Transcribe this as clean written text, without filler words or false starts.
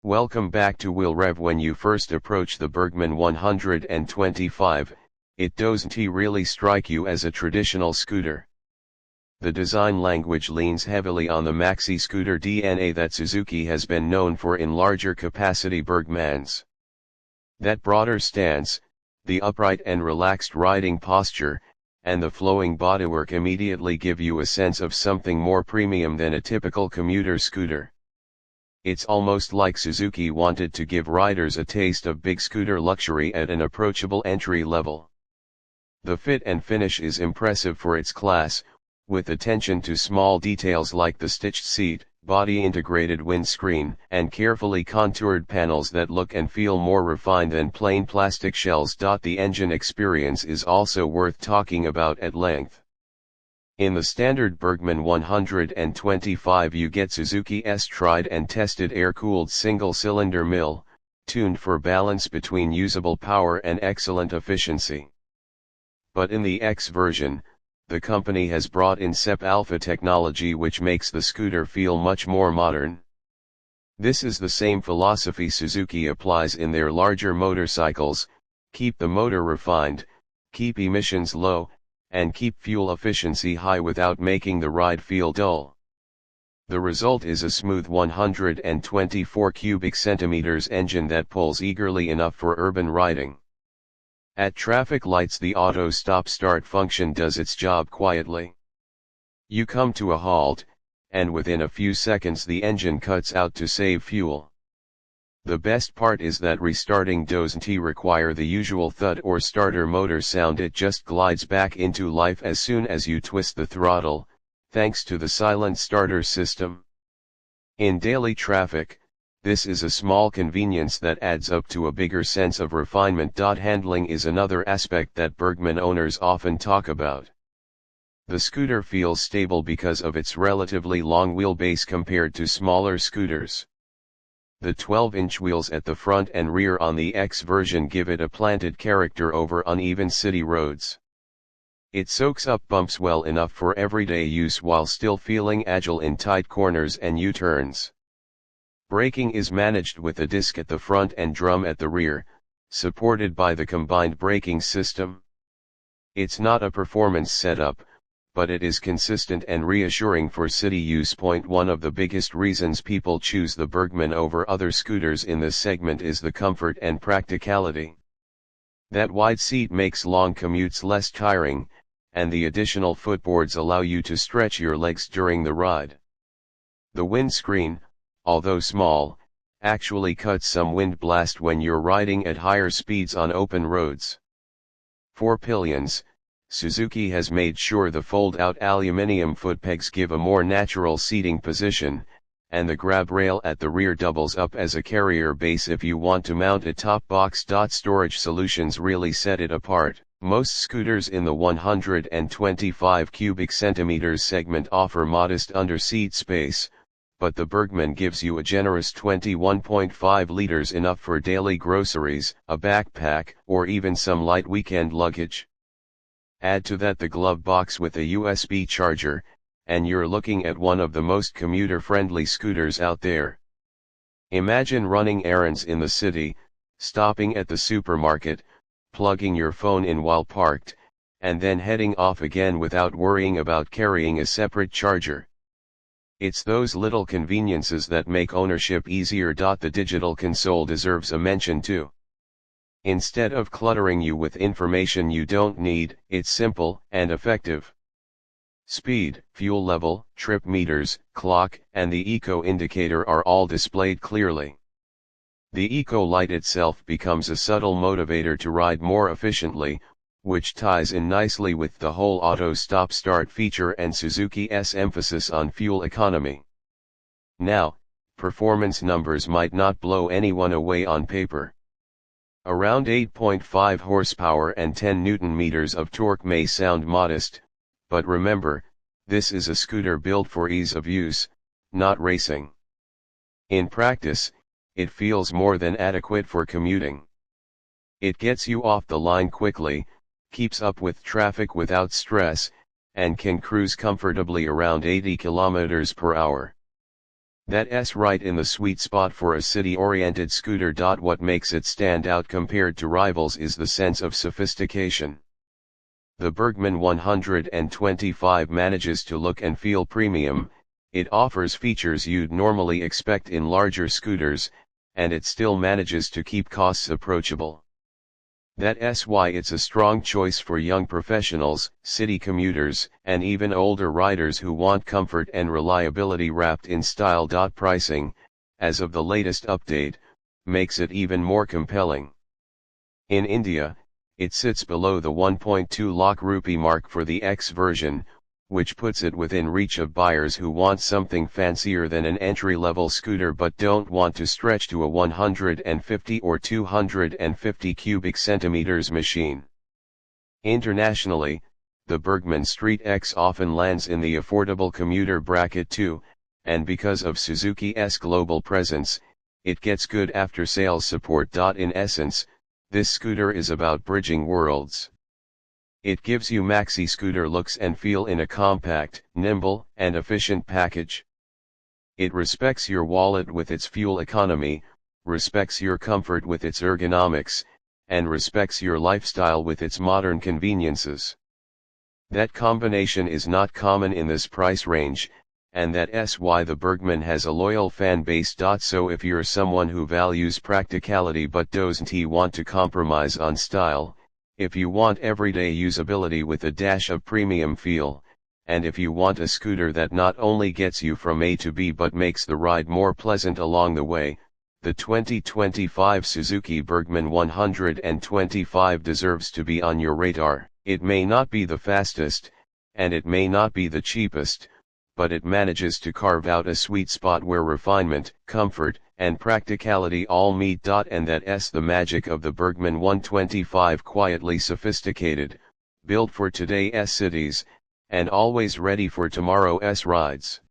Welcome back to Will Rev. When you first approach the Burgman 125, it doesn't really strike you as a traditional scooter. The design language leans heavily on the Maxi-Scooter DNA that Suzuki has been known for in larger capacity Burgmans. That broader stance, the upright and relaxed riding posture, and the flowing bodywork immediately give you a sense of something more premium than a typical commuter scooter. It's almost like Suzuki wanted to give riders a taste of big scooter luxury at an approachable entry level. The fit and finish is impressive for its class, with attention to small details like the stitched seat, body-integrated windscreen, and carefully contoured panels that look and feel more refined than plain plastic shells. The engine experience is also worth talking about at length. In the standard Burgman 125 you get Suzuki's tried and tested air-cooled single-cylinder mill, tuned for balance between usable power and excellent efficiency. But in the X version, the company has brought in SEP-α technology which makes the scooter feel much more modern. This is the same philosophy Suzuki applies in their larger motorcycles: keep the motor refined, keep emissions low, and keep fuel efficiency high without making the ride feel dull. The result is a smooth 124 cubic centimeters engine that pulls eagerly enough for urban riding. At traffic lights the auto stop-start function does its job quietly. You come to a halt, and within a few seconds the engine cuts out to save fuel. The best part is that restarting doesn't require the usual thud or starter motor sound. It just glides back into life as soon as you twist the throttle, thanks to the silent starter system. In daily traffic, this is a small convenience that adds up to a bigger sense of refinement. Handling is another aspect that Burgman owners often talk about. The scooter feels stable because of its relatively long wheelbase compared to smaller scooters. The 12-inch wheels at the front and rear on the X version give it a planted character over uneven city roads. It soaks up bumps well enough for everyday use while still feeling agile in tight corners and U-turns. Braking is managed with a disc at the front and drum at the rear, supported by the combined braking system. It's not a performance setup, but it is consistent and reassuring for city use. One of the biggest reasons people choose the Burgman over other scooters in this segment is the comfort and practicality. That wide seat makes long commutes less tiring, and the additional footboards allow you to stretch your legs during the ride. The windscreen, although small, actually cuts some wind blast when you're riding at higher speeds on open roads. For pillions, Suzuki has made sure the fold-out aluminium footpegs give a more natural seating position, and the grab rail at the rear doubles up as a carrier base if you want to mount a top box. Storage solutions really set it apart. Most scooters in the 125 cubic centimeters segment offer modest underseat space, but the Burgman gives you a generous 21.5 liters, enough for daily groceries, a backpack, or even some light weekend luggage. Add to that the glove box with a USB charger, and you're looking at one of the most commuter-friendly scooters out there. Imagine running errands in the city, stopping at the supermarket, plugging your phone in while parked, and then heading off again without worrying about carrying a separate charger. It's those little conveniences that make ownership easier. The digital console deserves a mention too. Instead of cluttering you with information you don't need, it's simple and effective. Speed, fuel level, trip meters, clock, and the eco indicator are all displayed clearly. The eco light itself becomes a subtle motivator to ride more efficiently, which ties in nicely with the whole auto stop-start feature and Suzuki's emphasis on fuel economy. Now, performance numbers might not blow anyone away on paper. Around 8.5 horsepower and 10 Nm of torque may sound modest, but remember, this is a scooter built for ease of use, not racing. In practice, it feels more than adequate for commuting. It gets you off the line quickly, keeps up with traffic without stress, and can cruise comfortably around 80 km/h. That's right in the sweet spot for a city-oriented scooter. What makes it stand out compared to rivals is the sense of sophistication. The Burgman 125 manages to look and feel premium, it offers features you'd normally expect in larger scooters, and it still manages to keep costs approachable. That's why it's a strong choice for young professionals, city commuters, and even older riders who want comfort and reliability wrapped in style. Pricing, as of the latest update, makes it even more compelling. In India, it sits below the 1.2 lakh rupee mark for the X version, which puts it within reach of buyers who want something fancier than an entry-level scooter but don't want to stretch to a 150 or 250 cubic centimeters machine. Internationally, the Burgman Street X often lands in the affordable commuter bracket too, and because of Suzuki's global presence, it gets good after-sales support. In essence, this scooter is about bridging worlds. It gives you Maxi-Scooter looks and feel in a compact, nimble, and efficient package. It respects your wallet with its fuel economy, respects your comfort with its ergonomics, and respects your lifestyle with its modern conveniences. That combination is not common in this price range, and that's why the Burgman has a loyal fan base. So if you're someone who values practicality but doesn't want to compromise on style, if you want everyday usability with a dash of premium feel, and if you want a scooter that not only gets you from A to B but makes the ride more pleasant along the way, the 2025 Suzuki Burgman 125 deserves to be on your radar. It may not be the fastest, and it may not be the cheapest, but it manages to carve out a sweet spot where refinement, comfort, and practicality all meet. And that's the magic of the Burgman 125, quietly sophisticated, built for today's cities, and always ready for tomorrow's rides.